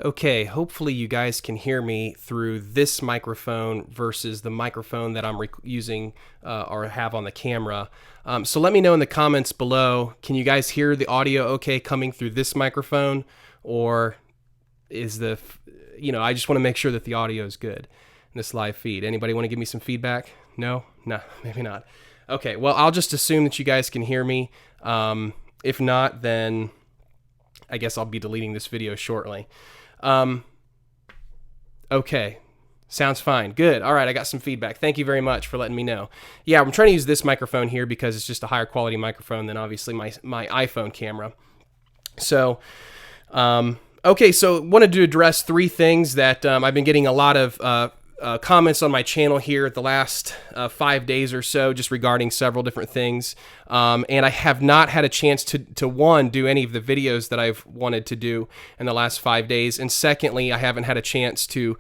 Okay, hopefully you guys can hear me through this microphone versus the microphone that I'm using or have on the camera. So let me know in the comments below, can you guys hear the audio okay coming through this microphone? Or is I just want to make sure that the audio is good in this live feed. Anybody want to give me some feedback? No, maybe not. Okay, well, I'll just assume that you guys can hear me. If not, then I guess I'll be deleting this video shortly. Okay. Sounds fine. Good. All right. I got some feedback. Thank you very much for letting me know. Yeah, I'm trying to use this microphone here because it's just a higher quality microphone than obviously my iPhone camera. So, okay. So wanted to address three things that I've been getting a lot of comments on my channel here the last 5 days or so, just regarding several different things. And I have not had a chance to one, do any of the videos that I've wanted to do in the last 5 days. And secondly, I haven't had a chance to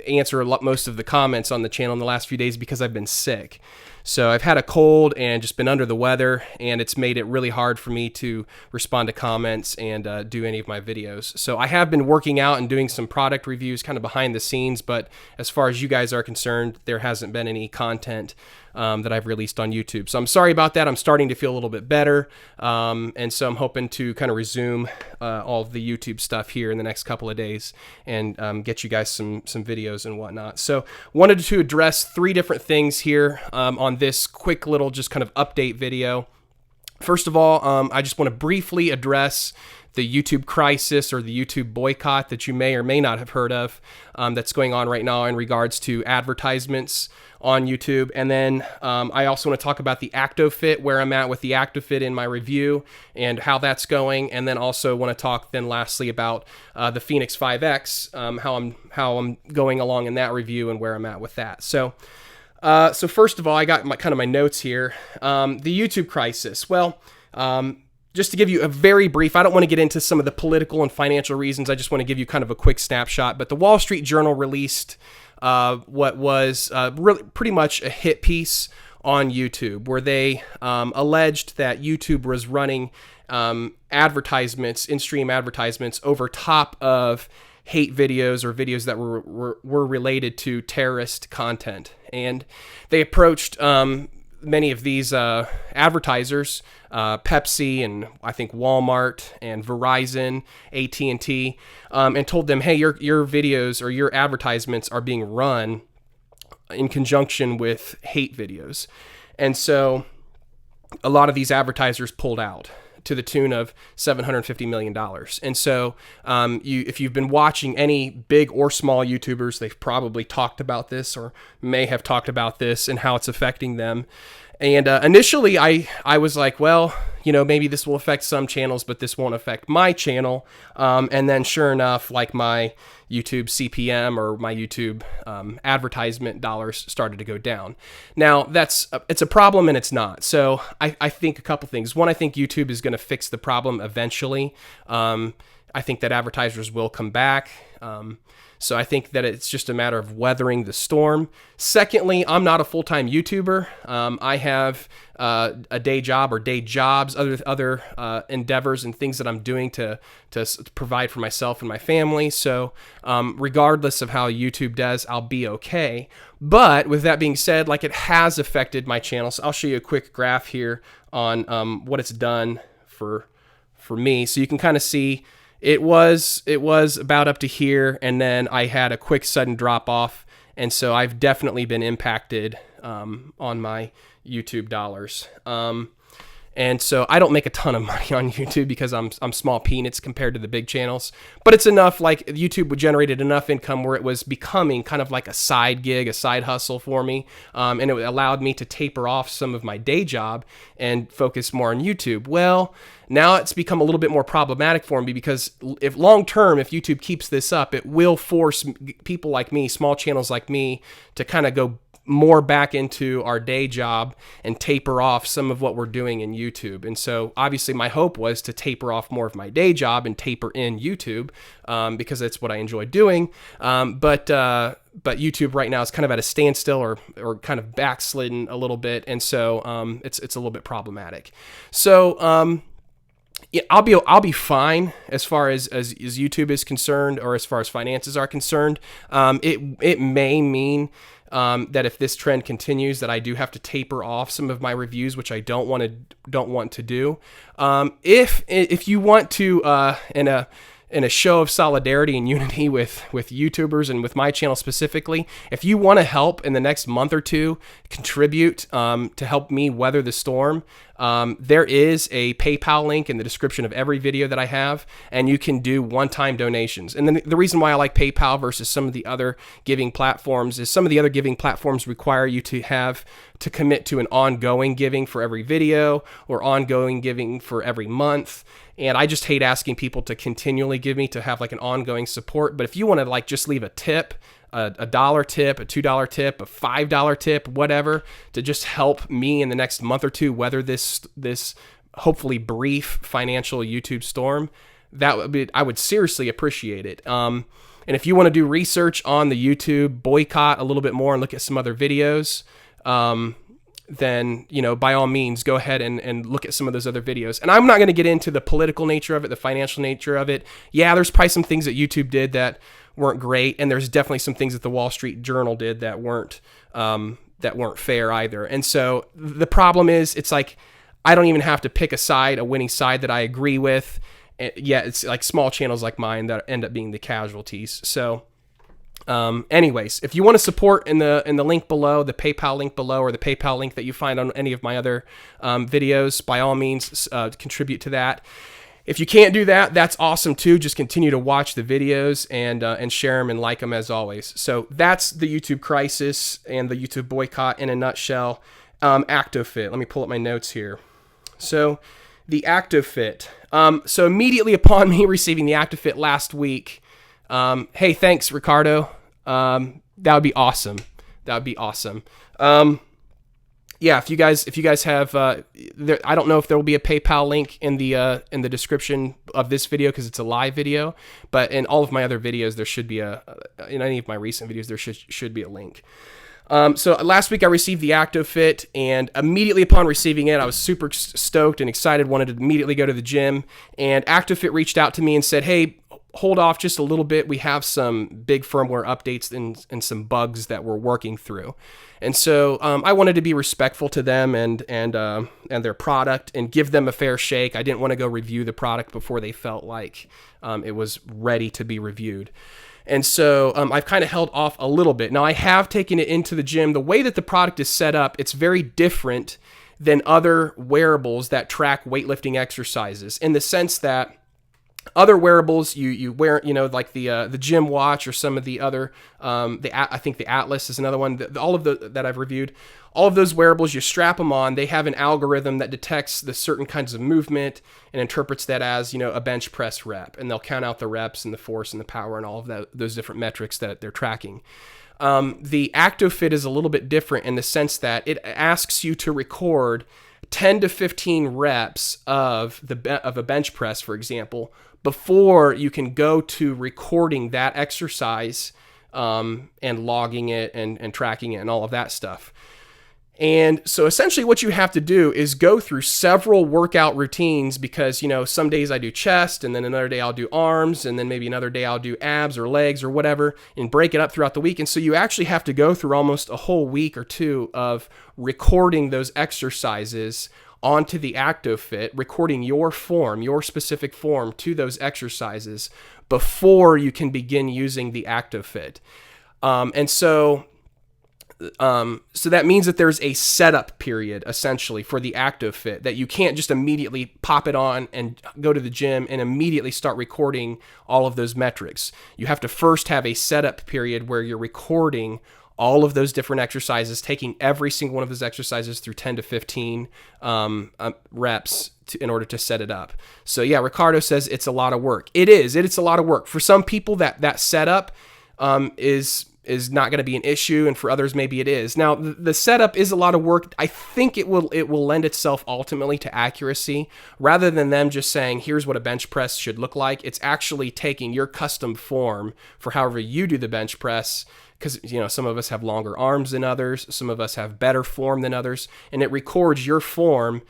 answer most of the comments on the channel in the last few days because I've been sick. So I've had a cold and just been under the weather, and it's made it really hard for me to respond to comments and do any of my videos. So I have been working out and doing some product reviews kind of behind the scenes, but as far as you guys are concerned, there hasn't been any content that I've released on YouTube. So I'm sorry about that. I'm starting to feel a little bit better. And so I'm hoping to kind of resume all of the YouTube stuff here in the next couple of days and get you guys some videos and whatnot. So wanted to address three different things here on this quick little just kind of update video. First of all, I just want to briefly address the YouTube crisis or the YouTube boycott that you may or may not have heard of that's going on right now in regards to advertisements on YouTube. And then I also want to talk about the Actofit, where I'm at with the Actofit in my review and how that's going. And then also want to talk then lastly about the Fenix 5X, how I'm going along in that review and where I'm at with that. So first of all, I got my notes here. The YouTube crisis. Well, just to give you a very brief, I don't want to get into some of the political and financial reasons. I just want to give you kind of a quick snapshot. But the Wall Street Journal released what was really pretty much a hit piece on YouTube, where they alleged that YouTube was running advertisements, in-stream advertisements, over top of hate videos or videos that were related to terrorist content. And they approached many of these advertisers, Pepsi and I think Walmart and Verizon, AT&T, and told them, hey, your videos or your advertisements are being run in conjunction with hate videos. And so a lot of these advertisers pulled out to the tune of $750 million. And so if you've been watching any big or small YouTubers, they've probably talked about this or may have talked about this and how it's affecting them. And initially I was like, well, maybe this will affect some channels, but this won't affect my channel. And then sure enough, like my YouTube CPM or my YouTube advertisement dollars started to go down. Now it's a problem and it's not. So I think a couple things. One, I think YouTube is going to fix the problem eventually. I think that advertisers will come back. So I think that it's just a matter of weathering the storm. Secondly, I'm not a full-time YouTuber. I have a day job or day jobs, other endeavors and things that I'm doing to provide for myself and my family. So regardless of how YouTube does, I'll be okay. But with that being said, it has affected my channel. So I'll show you a quick graph here on what it's done for me. So you can kind of see it was about up to here, and then I had a quick sudden drop off, and so I've definitely been impacted on my YouTube dollars. And so I don't make a ton of money on YouTube because I'm small peanuts compared to the big channels, but it's enough. YouTube generated enough income where it was becoming kind of like a side gig, a side hustle for me, and it allowed me to taper off some of my day job and focus more on YouTube. Well, now it's become a little bit more problematic for me because if long term, if YouTube keeps this up, it will force people like me, small channels like me, to kind of go more back into our day job and taper off some of what we're doing in YouTube. And so obviously my hope was to taper off more of my day job and taper in YouTube because that's what I enjoy doing. But YouTube right now is kind of at a standstill or kind of backslidden a little bit. And so it's a little bit problematic. So yeah, I'll be fine as far as YouTube is concerned, or as far as finances are concerned. It may mean that if this trend continues, that I do have to taper off some of my reviews, which I don't want to do. If you want to in a show of solidarity and unity with YouTubers and with my channel specifically, if you want to help in the next month or two, contribute to help me weather the storm, there is a PayPal link in the description of every video that I have, and you can do one-time donations. And then the reason why I like PayPal versus some of the other giving platforms is some of the other giving platforms require you to commit to an ongoing giving for every video or ongoing giving for every month. And I just hate asking people to continually give me to have like an ongoing support. But if you want to like just leave a tip, a $1 tip, a $2 tip, a $5 tip, whatever, to just help me in the next month or two weather this hopefully brief financial YouTube storm, I would seriously appreciate it. And if you want to do research on the YouTube boycott a little bit more and look at some other videos, then, by all means, go ahead and look at some of those other videos. And I'm not going to get into the political nature of it, the financial nature of it. Yeah, there's probably some things that YouTube did that weren't great, and there's definitely some things that the Wall Street Journal did that weren't fair either. And so the problem is, it's like I don't even have to pick a winning side that I agree with. Yeah, it's like small channels like mine that end up being the casualties. So anyways, if you want to support in the link below, the PayPal link below, or the PayPal link that you find on any of my other videos, by all means, contribute to that. If you can't do that, that's awesome too. Just continue to watch the videos and share them and like them as always. So that's the YouTube crisis and the YouTube boycott in a nutshell. Actofit. Let me pull up my notes here. So the Actofit. So immediately upon me receiving the Actofit last week, hey, thanks, Ricardo. That would be awesome. That would be awesome. Yeah, if you guys have, I don't know if there will be a PayPal link in the description of this video because it's a live video, but in all of my other videos there should be in any of my recent videos there should be a link. So last week I received the Actofit, and immediately upon receiving it, I was super stoked and excited, wanted to immediately go to the gym, and Actofit reached out to me and said, hey, hold off just a little bit. We have some big firmware updates and some bugs that we're working through. And so I wanted to be respectful to them and their product and give them a fair shake. I didn't want to go review the product before they felt like it was ready to be reviewed. And so I've kind of held off a little bit. Now I have taken it into the gym. The way that the product is set up, it's very different than other wearables that track weightlifting exercises, in the sense that other wearables you wear, like the gym watch or some of the other, I think the Atlas is another one. All of the that I've reviewed, all of those wearables, you strap them on. They have an algorithm that detects the certain kinds of movement and interprets that as a bench press rep, and they'll count out the reps and the force and the power and all of those different metrics that they're tracking. The Actofit is a little bit different in the sense that it asks you to record 10 to 15 reps of a bench press, for example, before you can go to recording that exercise and logging it and tracking it and all of that stuff. And so essentially what you have to do is go through several workout routines, because, some days I do chest, and then another day I'll do arms, and then maybe another day I'll do abs or legs or whatever, and break it up throughout the week. And so you actually have to go through almost a whole week or two of recording those exercises onto the Actofit, recording your specific form to those exercises before you can begin using the Actofit. So that means that there's a setup period, essentially, for the Actofit, that you can't just immediately pop it on and go to the gym and immediately start recording all of those metrics. You have to first have a setup period where you're recording all of those different exercises, taking every single one of those exercises through 10 to 15 reps in order to set it up. So yeah, Ricardo says it's a lot of work. It is. It's a lot of work. For some people, that setup is not going to be an issue, and for others maybe it is. Now the setup is a lot of work. I think it will lend itself ultimately to accuracy, rather than them just saying here's what a bench press should look like. It's actually taking your custom form for however you do the bench press, because some of us have longer arms than others, some of us have better form than others, and it records your form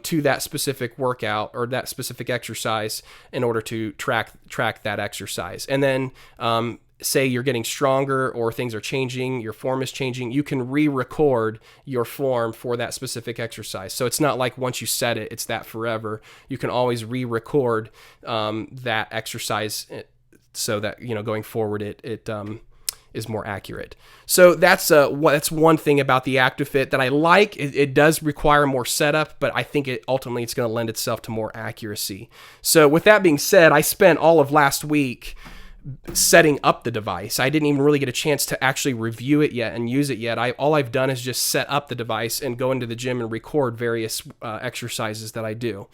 to that specific workout or that specific exercise in order to track that exercise. And then say you're getting stronger or things are changing, your form is changing, you can re-record your form for that specific exercise. So it's not like once you set it, it's that forever. You can always re-record that exercise so that, going forward, it is more accurate. So that's one thing about the Actofit that I like. It does require more setup, but I think ultimately it's going to lend itself to more accuracy. So with that being said, I spent all of last week setting up the device. I didn't even really get a chance to actually review it yet and use it yet. All I've done is just set up the device and go into the gym and record various exercises that I do.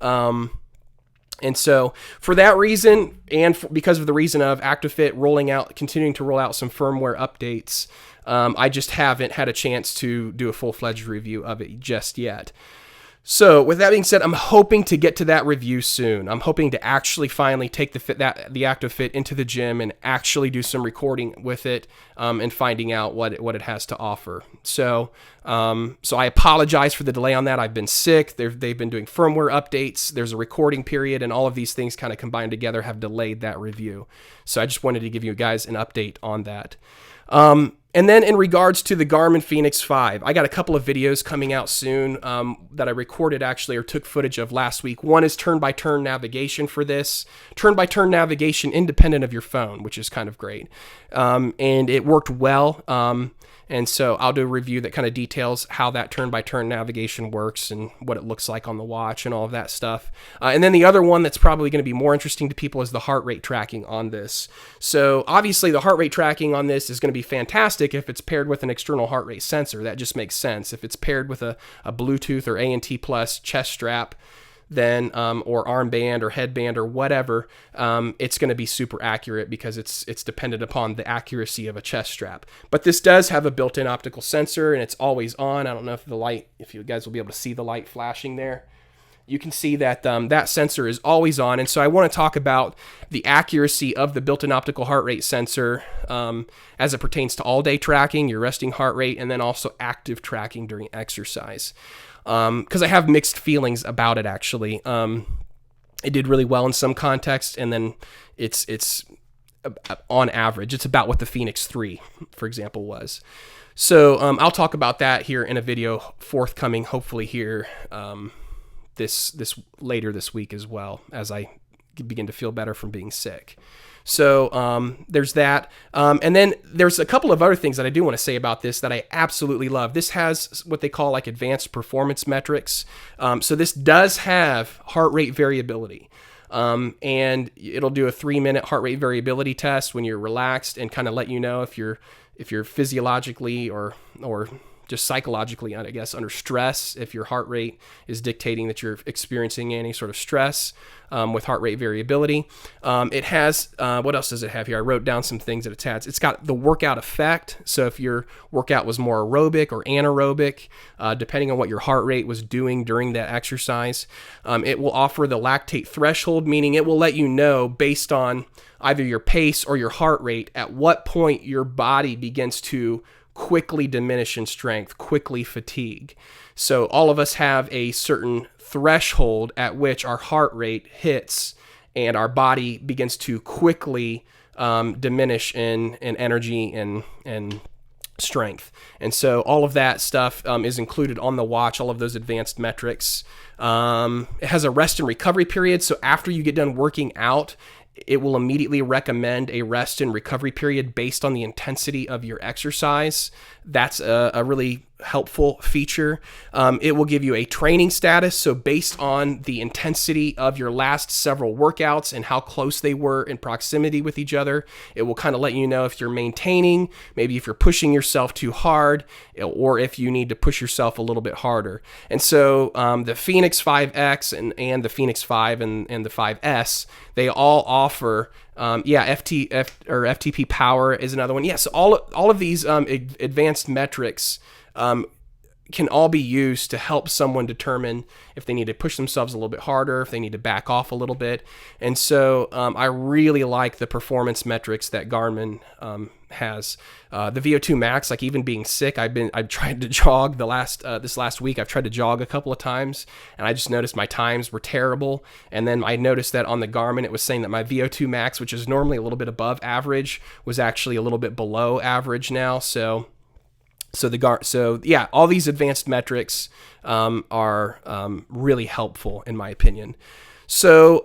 And so for that reason, and because of the reason of Actofit continuing to roll out some firmware updates, I just haven't had a chance to do a full-fledged review of it just yet. So with that being said, I'm hoping to get to that review soon. I'm hoping to actually finally take the Actofit into the gym and actually do some recording with it and finding out what it has to offer. So I apologize for the delay on that. I've been sick. They've been doing firmware updates. There's a recording period, and all of these things kind of combined together have delayed that review. So I just wanted to give you guys an update on that. And then in regards to the Garmin Fenix 5, I got a couple of videos coming out soon that I recorded actually or took footage of last week. One is turn-by-turn navigation for this. Turn-by-turn navigation independent of your phone, which is kind of great. And it worked well. And so I'll do a review that kind of details how that turn-by-turn navigation works and what it looks like on the watch and all of that stuff. And then the other one that's probably going to be more interesting to people is the heart rate tracking on this. So obviously the heart rate tracking on this is going to be fantastic if it's paired with an external heart rate sensor. That just makes sense. If it's paired with a Bluetooth or A&T Plus chest strap, then or armband or headband or whatever, it's going to be super accurate because it's dependent upon the accuracy of a chest strap. But this does have a built-in optical sensor, and it's always on. I don't know if you guys will be able to see the light flashing there. You can see that that sensor is always on, and so I want to talk about the accuracy of the built-in optical heart rate sensor as it pertains to all-day tracking, your resting heart rate, and then also active tracking during exercise. Because I have mixed feelings about it, actually. It did really well in some contexts, and then it's on average, it's about what the Fenix 3, for example, was. So I'll talk about that here in a video forthcoming, hopefully here this later this week as well, as I begin to feel better from being sick. So there's that. And then there's a couple of other things that I do want to say about this that I absolutely love. This has what they call like advanced performance metrics. So this does have heart rate variability. And it'll do a 3-minute heart rate variability test when you're relaxed and kind of let you know if you're physiologically or just psychologically, I guess, under stress, if your heart rate is dictating that you're experiencing any sort of stress with heart rate variability. It has, what else does it have here? I wrote down some things that it has. It's got the workout effect. So if your workout was more aerobic or anaerobic, depending on what your heart rate was doing during that exercise, it will offer the lactate threshold, meaning it will let you know based on either your pace or your heart rate at what point your body begins to quickly diminish in strength, quickly fatigue. So all of us have a certain threshold at which our heart rate hits and our body begins to quickly diminish in energy and strength. And so all of that stuff is included on the watch, all of those advanced metrics. It has a rest and recovery period. So after you get done working out, it will immediately recommend a rest and recovery period based on the intensity of your exercise. That's a really helpful feature. It will give you a training status. So based on the intensity of your last several workouts and how close they were in proximity with each other, it will kind of let you know if you're maintaining, maybe if you're pushing yourself too hard, or if you need to push yourself a little bit harder. And so the Fenix 5X and the Fenix 5 and the 5S, they all offer FTP power is another one. Yes, all of these advanced metrics can all be used to help someone determine if they need to push themselves a little bit harder, if they need to back off a little bit. And so I really like the performance metrics that Garmin has. The VO2 max, like even being sick, I've tried to jog this last week. I've tried to jog a couple of times, and I just noticed my times were terrible. And then I noticed that on the Garmin, it was saying that my VO2 max, which is normally a little bit above average, was actually a little bit below average now. So yeah, all these advanced metrics are really helpful in my opinion. So,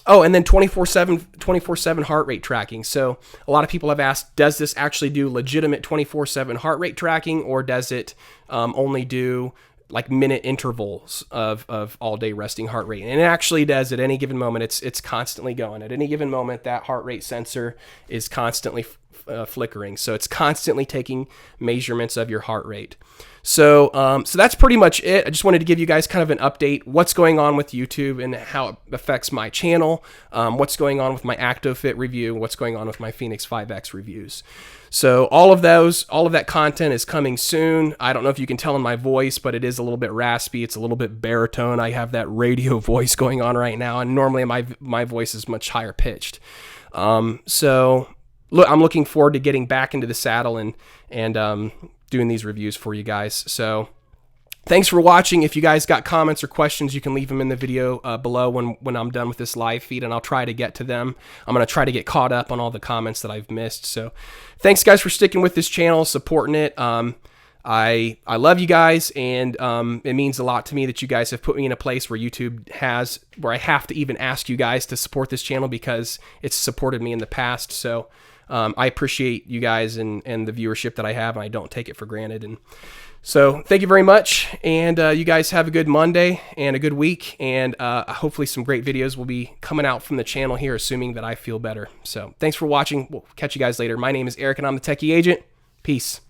oh, and then 24/7 heart rate tracking. So a lot of people have asked, does this actually do legitimate 24/7 heart rate tracking, or does it only do like minute intervals of all day resting heart rate? And it actually does. At any given moment, it's constantly going. At any given moment, that heart rate sensor is constantly flickering. So it's constantly taking measurements of your heart rate. So that's pretty much it. I just wanted to give you guys kind of an update, what's going on with YouTube and how it affects my channel, what's going on with my Actofit review, what's going on with my Fenix 5X reviews. So all of that content is coming soon. I don't know if you can tell in my voice, but it is a little bit raspy. It's a little bit baritone. I have that radio voice going on right now, and normally my voice is much higher pitched. So look, I'm looking forward to getting back into the saddle and doing these reviews for you guys. So thanks for watching. If you guys got comments or questions, you can leave them in the video below when I'm done with this live feed, and I'll try to get to them. I'm going to try to get caught up on all the comments that I've missed. So thanks guys for sticking with this channel, supporting it. I love you guys, and it means a lot to me that you guys have put me in a place where where I have to even ask you guys to support this channel because it's supported me in the past. So I appreciate you guys and the viewership that I have, and I don't take it for granted. And so thank you very much, and you guys have a good Monday and a good week, and hopefully some great videos will be coming out from the channel here, assuming that I feel better. So thanks for watching. We'll catch you guys later. My name is Eric, and I'm the Techie Agent. Peace.